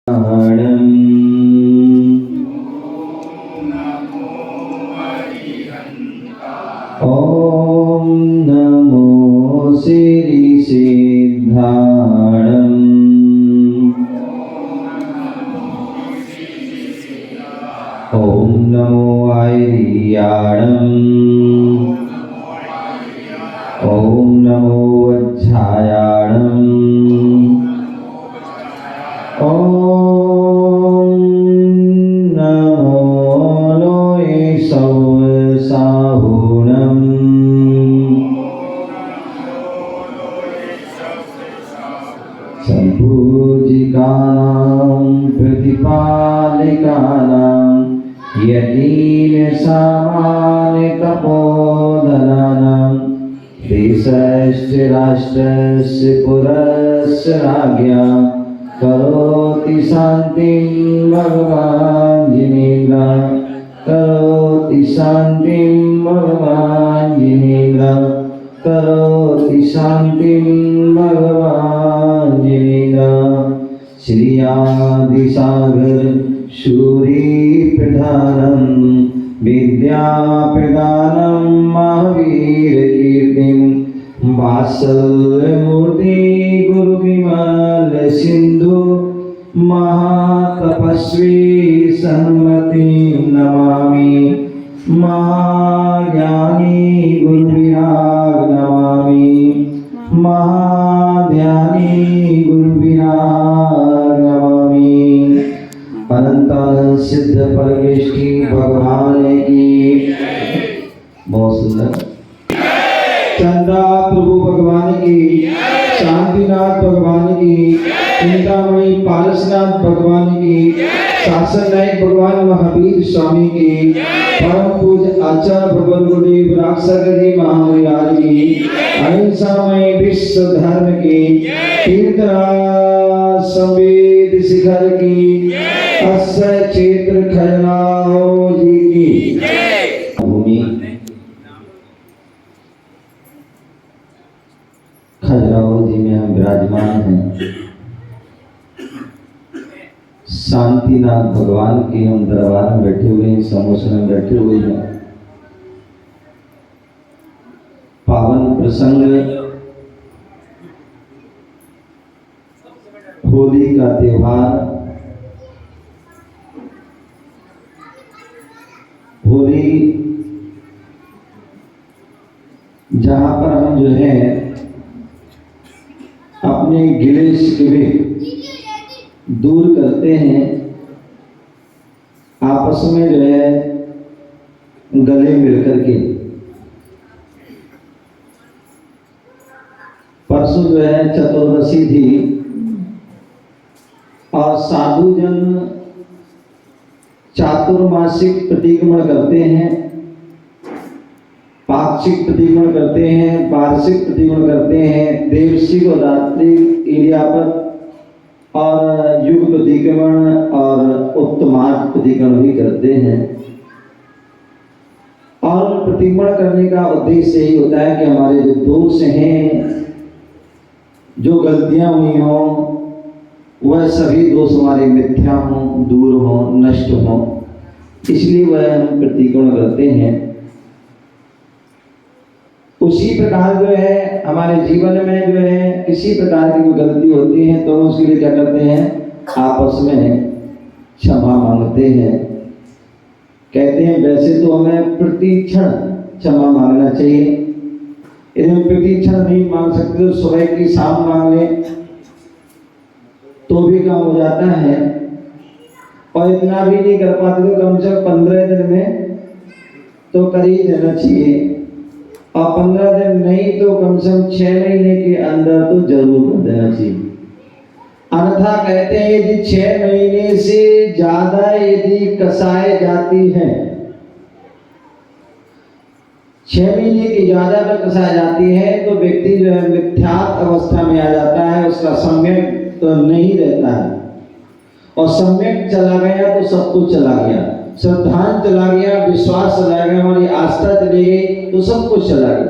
ओम नमो श्री सिद्धाणं ओम नमो आयर्याणं ओम नमो वज्रायाणं ओम नमो लोये सौसाहुणं संपूजिकानां प्रतिपालिकानां यतीनसामान्यतपोधनानां देशस्य राष्ट्रस्य पुरस्य राज्ञा करोति शान्तिं भगवान् जिनेन्द्र करोति शान्तिं भगवान् जिनेन्द्र करोति शान्तिं भगवान् जिनेन्द्र। श्री आदिसागर सूर्यप्रधानं विद्याप्रदानं महावीरकीर्तिं वात्सल्यमूर्ति गुरुविमल सिंधु महातपस्वी सन्मतिं नमामि महाज्ञानी गुरुविराग नमामि महाध्यानी गुरुविराग नमामि। अनंत सिद्ध परमेष्ठी भगवान की बहुत सुंदर चंद्रा प्रभु भगवान की, शांतिनाथ भगवान की, चिंतामणि पारसनाथ भगवान की, शासन नायक भगवान महावीर स्वामी की, परम पूज्य आचार्य भगवान गुरुदेव राक्षकर जी महाराज की, अहिंसामय विश्व धर्म की, तीर्थराज संवेद शिखर की, अक्षय क्षेत्र खजुराहो जी की भूमि खजुराहो जी में हम विराजमान हैं। शांतिनाथ भगवान के हम दरबार में बैठे हुए हैं, समोसन में बैठे हुए हैं। पावन प्रसंग होली का त्योहार। होली जहां पर हम जो है अपने गिले शिकवे दूर करते हैं, आपस में जो है गले मिलकर के। परसों जो है चतुर्दशी थी और साधु जन चातुर्मासिक प्रतिक्रमण करते हैं, पाक्षिक प्रतिक्रमण करते हैं, वार्षिक प्रतिक्रमण करते हैं, देवशिक और रात्रि इडियापत और युग प्रतिक्रमण और उत्तमार्ग प्रतिक्रमण भी करते हैं। और प्रतिक्रमण करने का उद्देश्य यही होता है कि हमारे जो दोष हैं, जो गलतियां हुई हों, वह सभी दोष हमारे मिथ्या हों, दूर हों, नष्ट हों, इसलिए वह हम प्रतिक्रमण करते हैं। उसी प्रकार जो है हमारे जीवन में जो है किसी प्रकार की गलती होती है तो उसके लिए क्या करते हैं, आपस में क्षमा मांगते हैं। कहते हैं वैसे तो हमें प्रतिक्षण क्षमा मांगना चाहिए, यदि प्रतिक्षण नहीं मांग सकते तो सुबह की शाम मांग लें तो भी काम हो जाता है। और इतना भी नहीं कर पाते तो कम से कम 15 दिन में तो कर ही देना चाहिए, और 15 दिन नहीं तो कम से कम 6 महीने के अंदर तो जरूर कर देना चाहिए। अन्यथा कहते हैं यदि 6 महीने से ज्यादा यदि कसाए जाती है, 6 महीने की ज्यादा अगर कसाई जाती है तो व्यक्ति जो है मिथ्यात्व अवस्था में आ जाता है, उसका सम्यक तो नहीं रहता है। और सम्यक चला गया तो सब कुछ चला गया, श्रद्धान चला गया, विश्वास चला गया, हमारी आस्था चली गई तो सब कुछ चला गया।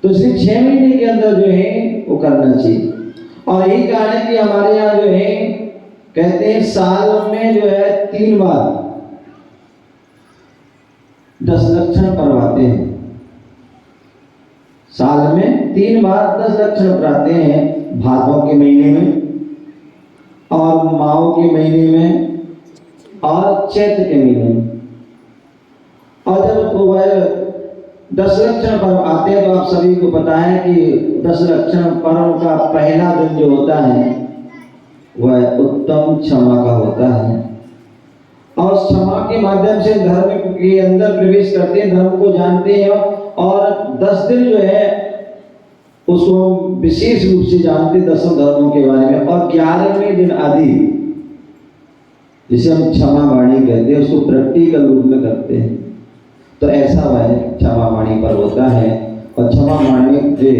तो इसलिए 6 महीने के अंदर जो है वो करना चाहिए। और यही कारण है कि हमारे यहाँ जो है कहते हैं साल में जो है 3 बार 10 लक्षण पर्व आते हैं। साल में 3 बार 10 लक्षण पर्व आते हैं, भादों के महीने में और माह के महीने में और चैत्र के महीने में। और जब वह 10 लक्षण पर्व आते हैं तो आप सभी को पता है कि 10 लक्षण पर्व का पहला दिन जो होता है वह उत्तम क्षमा का होता है, और क्षमा के माध्यम से धर्म के अंदर प्रवेश करते हैं, धर्म को जानते हैं और 10 दिन जो है उसको विशेष रूप से जानते 10 धर्मों के बारे में। और 11वें दिन आदि जिसे हम क्षमा वाणी कहते हैं उसको प्रैक्टिकल रूप में करते हैं। तो ऐसा वह क्षमा वाणी पर होता है। और क्षमा वाणी से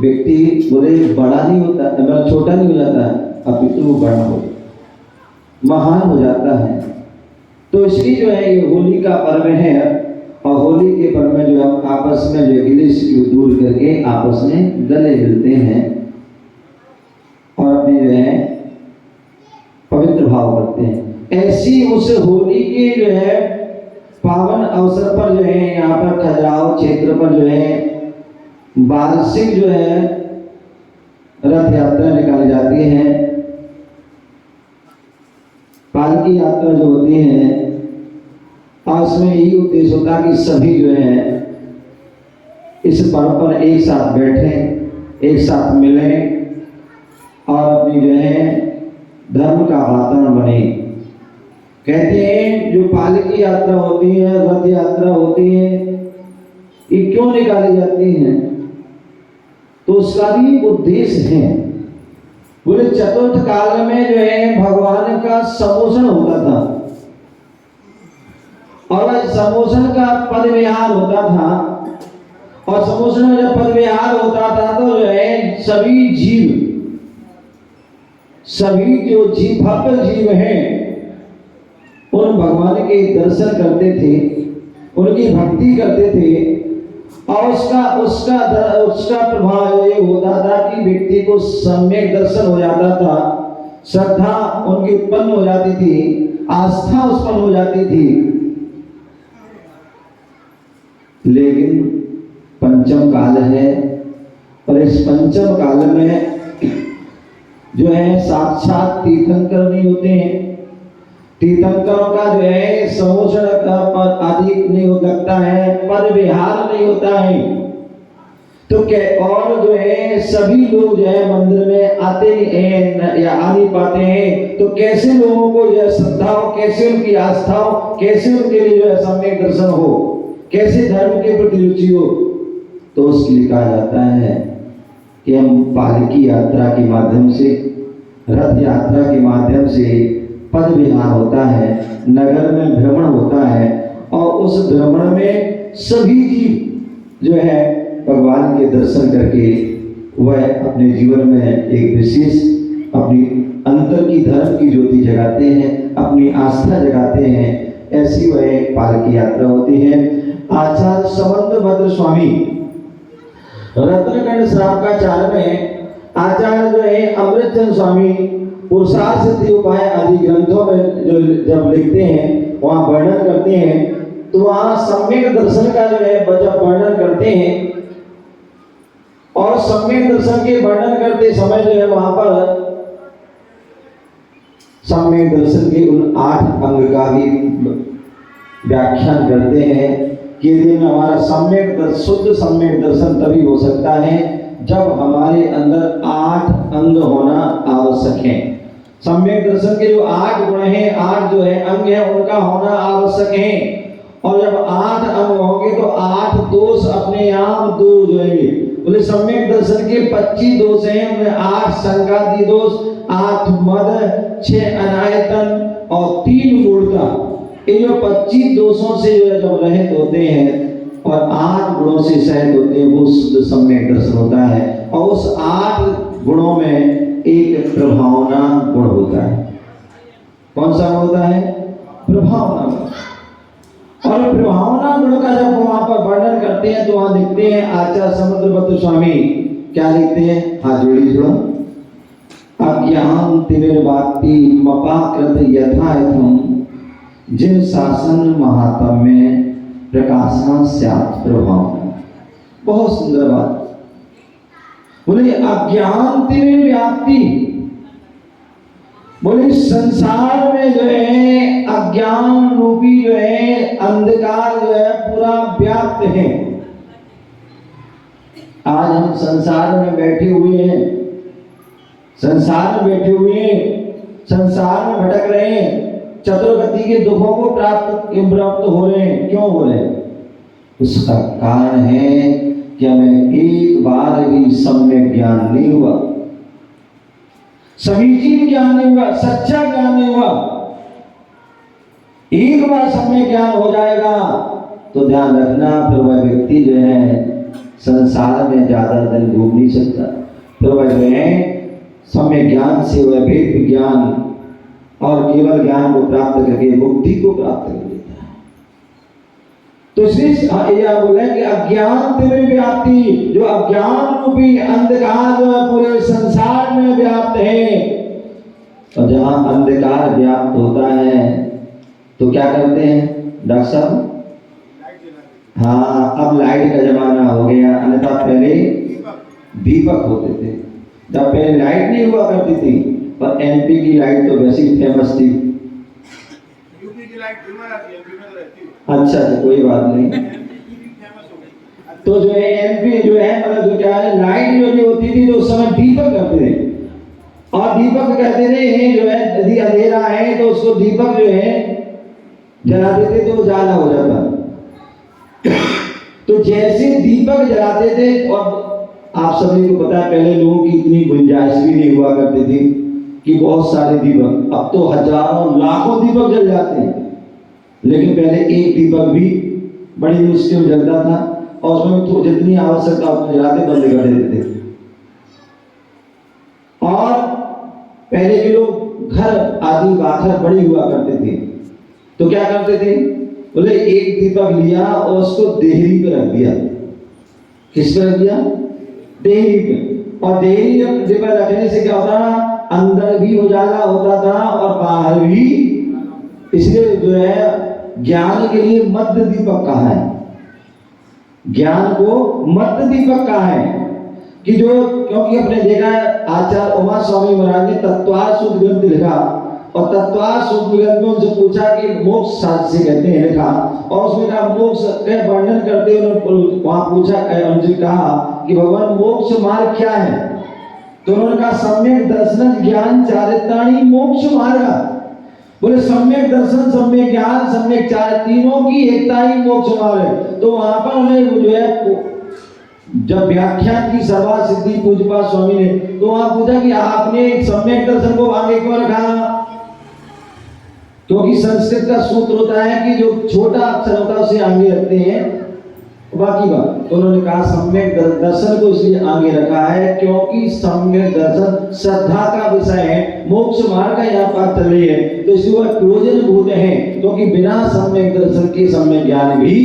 व्यक्ति बोले बड़ा नहीं होता, मतलब छोटा नहीं हो जाता है, अपितु वो बड़ा हो महान हो जाता है। तो इसलिए जो है ये होली का पर्व है, और होली के पर्व में जो हम आपस में जो गिले शिकवे दूर करके आपस में गले मिलते हैं और अपने जो है पवित्र भाव करते हैं। ऐसी उस होली के जो है पावन अवसर पर जो है यहाँ पर खजुराहो क्षेत्र पर जो है वार्षिक जो है रथ यात्रा निकाली जाती है। पालकी यात्रा जो होती है और उसमें यही उद्देश्य होता है कि सभी जो है इस पर्व पर एक साथ बैठें, एक साथ मिलें और अपनी जो है धर्म का वातावरण बने। कहते हैं जो पालकी यात्रा होती है, रथ यात्रा होती है, ये क्यों निकाली जाती है? तो उसका भी उद्देश्य है। बोले चतुर्थ काल में जो है भगवान का समोषण होता था, और वह समोषण का पद विहार होता था, और समोषण में जब पद विहार होता था तो जो है सभी जो जीव भक्त जीव हैं उन भगवान के दर्शन करते थे, उनकी भक्ति करते थे, और उसका प्रभाव ये होता था कि व्यक्ति को सम्यक दर्शन हो जाता था, श्रद्धा उनकी उत्पन्न हो जाती थी, आस्था उत्पन्न हो जाती थी। लेकिन पंचम काल है, और इस पंचम काल में जो है साक्षात तीर्थंकर नहीं होते हैं। तीर्थंकरों का जो है समोषण आदि नहीं हो सकता है, पद विहार नहीं होता है। तो क्या और जो है सभी लोग जो है मंदिर में आते हैं या आ नहीं पाते हैं, तो कैसे लोगों को जो है श्रद्धा हो, कैसे उनकी आस्था हो, कैसे उनके लिए जो है सम्यक दर्शन हो, कैसे धर्म के प्रति रुचि हो? तो उसके लिए कहा जाता है कि हम पालकी यात्रा के माध्यम से, रथ यात्रा के माध्यम से पद विहार होता है, नगर में भ्रमण होता है, और उस भ्रमण में सभी जीव जो है भगवान के दर्शन करके वह अपने जीवन में एक विशेष अपनी अंतर की धर्म की ज्योति जगाते हैं, अपनी आस्था जगाते हैं। ऐसी वह पालकी यात्रा होती है। आचार्य समंतभद्र स्वामी रत्नखंड श्रावकाचार्य में आचार्य जो है अमृतचंद स्वामी पुरुषार्थ सिद्धि उपाय आदि ग्रंथों में जो जब लिखते हैं वहाँ वर्णन करते हैं, तो वहाँ सम्यक दर्शन का जो है जब वर्णन करते हैं, और सम्यक दर्शन के वर्णन करते समय जो है वहाँ पर सम्यक दर्शन के उन 8 अंग का भी व्याख्यान करते हैं कि यदि हमारा शुद्ध सम्यक दर्शन तभी हो सकता है जब हमारे अंदर 8 अंग होना आवश्यक है। सम्यक दर्शन के जो 8 गुण हैं, 8 जो है अंग है, उनका होना आवश्यक है। और जब 8 अंग होंगे तो 8 दोष अपने आप दूर हो जाएंगे। बोले सम्यक दर्शन के 25 दोष हैं, उनमें 8 संघाती दोष, 8 मद, 6 अनायतन और 3 मूर्ता। ये जो 25 दोषों से जो है जब रहित होते हैं और 8 गुणों से सहित होते हैं, वो शुद्ध सम्यक दर्शन होता है। और उस 8 गुणों में एक प्रभावना गुण होता है। कौन सा होता है? प्रभावना गुण। और प्रभावना गुण का जब वहां पर वर्णन करते हैं तो वहां लिखते हैं आचार्य समंतभद्र स्वामी क्या लिखते हैं? हाथ जोड़ी सुनो। अज्ञान तिमिर्व्याप्ति मपाकृत यथायथम जिन शासन महात्म्य प्रकाशना स्यात् प्रभाव। बहुत सुंदर बात बोले, अज्ञान तिमिर्व्याप्ति, बोले संसार में जो है अज्ञान रूपी जो है अंधकार जो है पूरा व्याप्त है। आज हम संसार में बैठे हुए हैं, संसार में बैठे हुए हैं, संसार में भटक रहे हैं, चतुर्गति के दुखों को प्राप्त हो रहे हैं। क्यों हो रहे हैं? उसका कारण है कि हमें एक बार भी सम्यक ज्ञान नहीं हुआ, समीचीन ज्ञान नहीं हुआ, सच्चा ज्ञान नहीं हुआ। एक बार सम्यक ज्ञान हो जाएगा तो ध्यान रखना, फिर वह व्यक्ति जो है संसार में ज्यादा दिन घूम नहीं सकता। फिर वह जो है सम्यक ज्ञान से वह भेद विज्ञान और केवल ज्ञान को प्राप्त करके मुक्ति को प्राप्त कर लेता है। तो इसलिए यह बोले कि अज्ञान तिमिर्व्याप्ति, जो अज्ञान रूपी अंधकार जो है पूरे संसार में व्याप्त है। और जहां अंधकार व्याप्त होता है तो क्या करते हैं डॉक्टर साहब? हाँ, अब लाइट का जमाना हो गया, अन्यथा पहले दीपक होते थे। जब पहले लाइट नहीं हुआ करती थी, पर एमपी की लाइट तो वैसे ही फेमस थी। यूपी की लाइट एमपी में रहती है। अच्छा, कोई बात नहीं। तो जो है एमपी जो है मतलब जो क्या है, लाइट जो नहीं होती थी तो उस समय दीपक करते थे, और दीपक कहते थे जो है यदि अंधेरा है तो उसको दीपक जो है जला देते तो उजाला हो जाता। तो जैसे दीपक जलाते थे, और आप सभी को पता है पहले लोगों की इतनी गुंजाइश भी नहीं हुआ करती थी कि बहुत सारे दीपक, अब तो हजारों लाखों दीपक जल जाते हैं, लेकिन पहले एक दीपक भी बड़ी मुश्किल जलता था, और उसमें तो जितनी आवश्यकता उतने जलाते बंद कर देते थे। और पहले के लोग घर आदि बाखर बड़ी हुआ करते थे, तो क्या करते थे, बोले एक दीपक लिया और उसको देहरी पे रख दिया। किस पे रख दिया? देहरी पे। और देहरी पे रखने से क्या होता था, अंदर भी उजाला होता था और बाहर भी। इसलिए जो है ज्ञान के लिए मध्य दीपक कहा है, ज्ञान को मध्य दीपक कहा है कि जो, क्योंकि अपने देखा है आचार्य उमा स्वामी महाराज ने तत्वार शुद्ध ग्रंथ लिखा, और तत्वार शुद्ध ग्रंथ में उनसे पूछा कि मोक्ष शास्त्र से कहते हैं लिखा, और उसमें कहा मोक्ष का वर्णन करते हुए वहां पूछा, उनसे कहा कि भगवान मोक्ष मार्ग क्या है? तो उन्होंने कहा सम्यक दर्शन ज्ञान चारित्राणि मोक्ष मार्ग। बोले सम्यक दर्शन, सम्यक ज्ञान, सम्यक चार, तीनों की एकता ही मोक्ष मार्ग है। तो वहां पर उन्हें जो है जब व्याख्यान की सभा सिद्धि पूज्यपाद स्वामी ने, तो वहां पूछा कि आपने सम्यक दर्शन को आगे क्यों रखा? क्योंकि संस्कृत का सूत्र होता है कि जो छोटा अक्षर होता है उसे आगे रखते हैं, बाकी बात। तो उन्होंने कहा सम्यक दर्शन को इसलिए आगे रखा है क्योंकि सम्यक दर्शन श्रद्धा का विषय है, मोक्ष मार्ग का यहाँ बात चल रही है, तो इसलिए वह प्रयोजन भूत है, क्योंकि बिना सम्यक दर्शन के सम्यक ज्ञान भी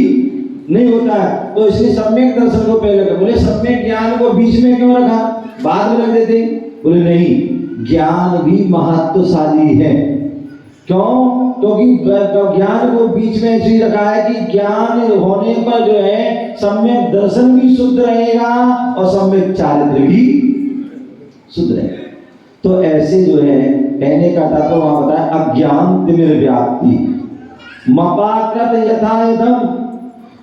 नहीं होता है। तो इसलिए सम्यक दर्शन को पहले रखा। बोले सम्यक ज्ञान को बीच में क्यों रखा, बाद में रख देते? बोले नहीं, ज्ञान भी महत्वशाली है। क्यों? क्योंकि ज्ञान को बीच में इसलिए रखा है कि ज्ञान होने पर जो है सम्यक दर्शन भी शुद्ध रहेगा और सम्यक चारित्र भी शुद्ध रहेगा। तो ऐसे जो है कहने का तात्पर्य वहां बताया, अज्ञान तिमिर्व्याप्ति मपाकृत यथायथम।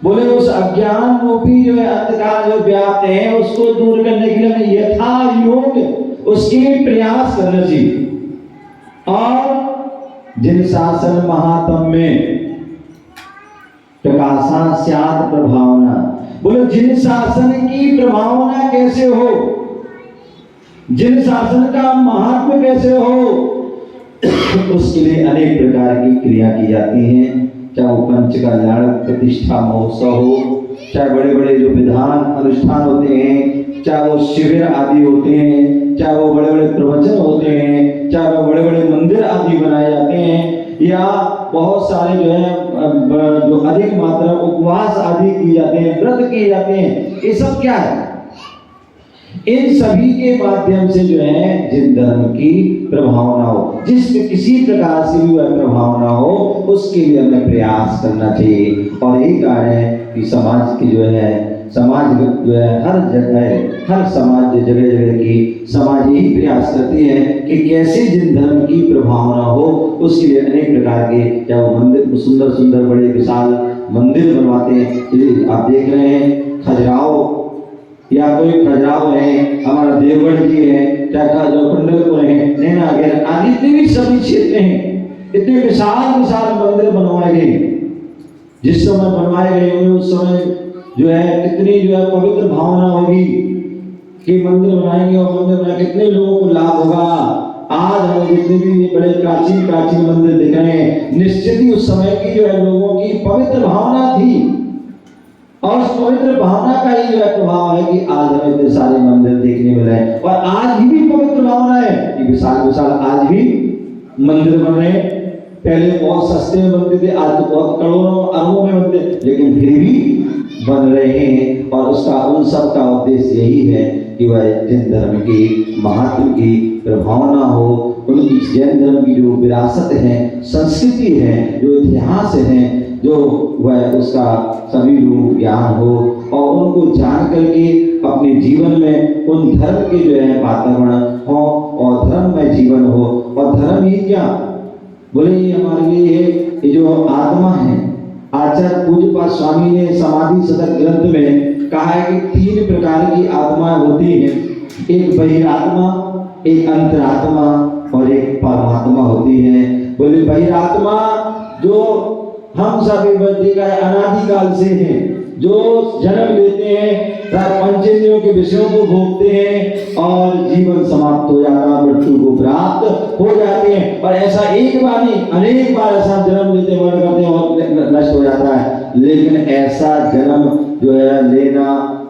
बोले उस अज्ञान रूपी जो है अंधकार जो व्याप्त है उसको दूर करने के लिए हमें यथा योग उसके प्रयास करना चाहिए। और जिन शासन महात्म्य प्रकाशा स्यात् प्रभावना, बोले जिन शासन की प्रभावना कैसे हो, जिन शासन का महात्म्य कैसे हो, उसके लिए अनेक प्रकार की क्रिया की जाती हैं। चाहे वो पंच कल्याण प्रतिष्ठा महोत्सव हो, चाहे बड़े बड़े जो विधान अनुष्ठान होते हैं, चाहे वो शिविर आदि होते हैं, चाहे वो बड़े बड़े प्रवचन होते हैं, चाहे वो बड़े बड़े मंदिर आदि बनाए जाते हैं, या बहुत सारे जो है जो अधिक मात्रा उपवास आदि किए जाते हैं, व्रत किए जाते हैं। ये सब क्या है? इन सभी के माध्यम से जो है जिन धर्म की प्रभाव ना हो, जिसमें किसी प्रकार से भी वह प्रभाव ना हो, उसके लिए हमें प्रयास करना चाहिए। और यही कारण है कि समाज की जो है हर जगह, हर समाज जगह जगह की समाज यही प्रयास करती है कि कैसे जिन धर्म की प्रभाव ना हो, उसके लिए अनेक प्रकार के, चाहे वो मंदिर सुंदर सुंदर बड़े विशाल मंदिर बनवाते हैं। आप देख रहे हैं खजुराहो या कोई खजुराहो है, हमारा देवगढ़ जी है, चाहे जो कुंडलपुर है, नैना वगैरह आदि जितने भी सभी क्षेत्र हैं, इतने विशाल विशाल मंदिर बनवाए गए। जिस समय बनवाए गए होंगे उस समय जो है कितनी जो है पवित्र भावना होगी कि मंदिर बनाएंगे और मंदिर बना कितने लोगों को लाभ होगा। आज हमें जितने भी बड़े प्राचीन प्राचीन मंदिर दिख रहे हैं, निश्चित ही उस समय की जो है लोगों की पवित्र भावना थी, और उस पवित्र भावना का ही जो है प्रभाव है कि आज हमें इतने सारे मंदिर देखने मिल रहे हैं। और आज भी पवित्र भावना है कि विशाल विशाल आज भी मंदिर बन रहे हैं। पहले बहुत सस्ते में बनते थे, आज तो बहुत करोड़ों अरबों में बनते, लेकिन फिर भी बन रहे हैं। और उसका उन सब का उद्देश्य यही है कि वह जिन धर्म की महत्व की प्रभावना हो, उनकी जैन धर्म की जो विरासत है, संस्कृति है, जो इतिहास है, जो वह उसका सभी लोग ज्ञान हो और उनको जान करके अपने जीवन में उन धर्म के जो है वातावरण हो और धर्म में जीवन हो। और धर्म ही क्या बोले, ये हमारे लिए ये जो आत्मा है, आचार्य पूज्यपाद स्वामी ने समाधि शतक ग्रंथ में कहा है कि 3 प्रकार की आत्माएं होती हैं, एक बहिरात्मा, एक अंतरात्मा और एक परमात्मा होती है। बोले बहिरात्मा जो हम सभी बच्चे का अनादिकाल से हैं, जो जन्म लेते हैं, पंचेंद्रियों के विषयों को भोगते हैं और जीवन समाप्त हो जाता है, मृत्यु को प्राप्त हो जाते हैं। और ऐसा एक बार नहीं, अनेक बार ऐसा जन्म लेते मर करते हैं और नष्ट हो जाता है। लेकिन ऐसा जन्म जो है लेना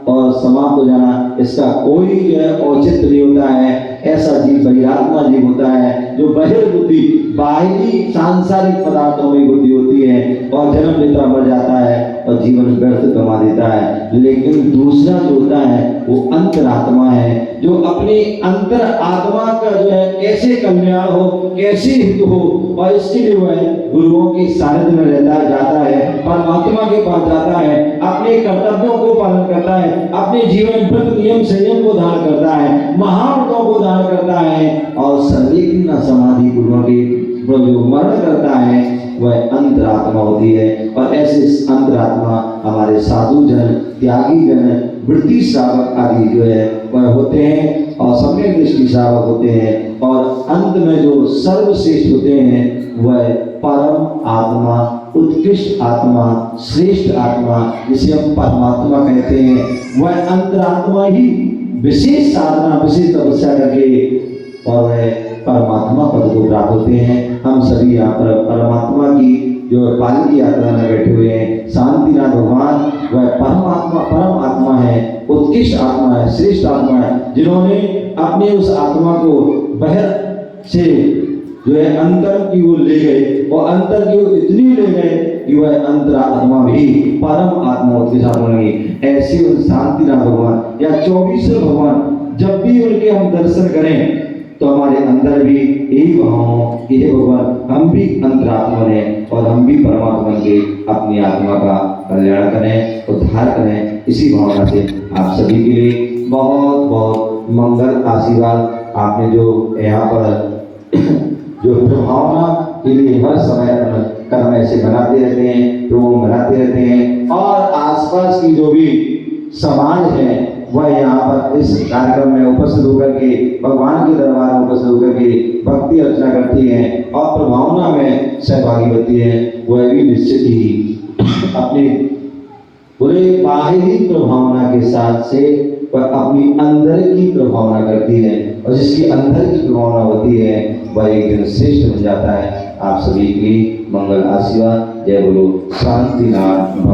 और समाप्त हो जाना, इसका कोई जो है औचित्य नहीं होता है। ऐसा जीव बहिरात्मा जीव होता है जो बहिर्बुद्धि, बाहरी सांसारिक पदार्थों में बुद्धि होती है और जन्म लेता मर जाता है और जीवन व्यर्थ गंवा देता है। लेकिन दूसरा जो होता है वो अंतरात्मा है, जो अपनी अंतर आत्मा का जो है कैसे कल्याण हो, कैसे हित हो, और इसके लिए वह गुरुओं के सानिध्य में रहता जाता है, परमात्मा के पास जाता है, अपने कर्तव्यों को पालन करता है, अपने जीवन व्रत नियम संयम को धारण करता है, महाव्रतों को धारण करता है और सर्वज्ञ समाधि गुरुओं के जो मरण करता है वह अंतरात्मा होती है। और ऐसे अंतरात्मा हमारे साधु जन, त्यागी जन, वृत्ति श्रावक आदि जो है वह होते हैं और सम्यक दृष्टि श्रावक होते हैं। और अंत में जो सर्वश्रेष्ठ होते हैं वह परम आत्मा, उत्कृष्ट आत्मा, श्रेष्ठ आत्मा, जिसे हम परमात्मा कहते हैं, वह अंतरात्मा ही विशेष साधना, विशेष तपस्या करके और वह परमात्मा पद को प्राप्त होते हैं। हम सभी यहाँ पर परमात्मा की जो पाल की यात्रा में बैठे हुए हैं। शांतिनाथ भगवान वह परमात्मा, परम आत्मा है, उत्कृष्ट आत्मा है, श्रेष्ठ आत्मा है, जिन्होंने अपने उस आत्मा को बाहर से जो है अंतर की ओर ले गए और अंतर की ओर इतनी ले गए कि वह अंतरात्मा भी परम आत्मा उत्कृष्ट आत्मा नहीं। ऐसे उन शांतिनाथ भगवान या 24 भगवान जब भी उनके हम दर्शन करें तो हमारे अंदर भी यही भाव हो कि हे भगवान, हम भी अंतरात्मा हैं और हम भी परमात्मा के अपनी आत्मा का कल्याण करें, उद्धार करें। इसी भावना से आप सभी के लिए बहुत बहुत मंगल आशीर्वाद। आपने जो यहाँ पर जो भावना के लिए हर समय कर्म ऐसे बनाते रहते हैं, लोग बनाते रहते हैं और आसपास की जो भी समाज है वह यहाँ पर इस कार्यक्रम में उपस्थित होकर के भगवान के दरबार में उपस्थित होकर के भक्ति अर्चना करती है और प्रभावना में सहभागी बनती है। वह भी निश्चित ही अपनी पूरे बाहरी प्रभावना के साथ से वह अपनी अंदर की प्रभावना करती है और जिसकी अंदर की प्रभावना होती है वह एक दिन श्रेष्ठ बन जाता है। आप सभी की मंगल आशीर्वाद। जय बोलो शांतिनाथ।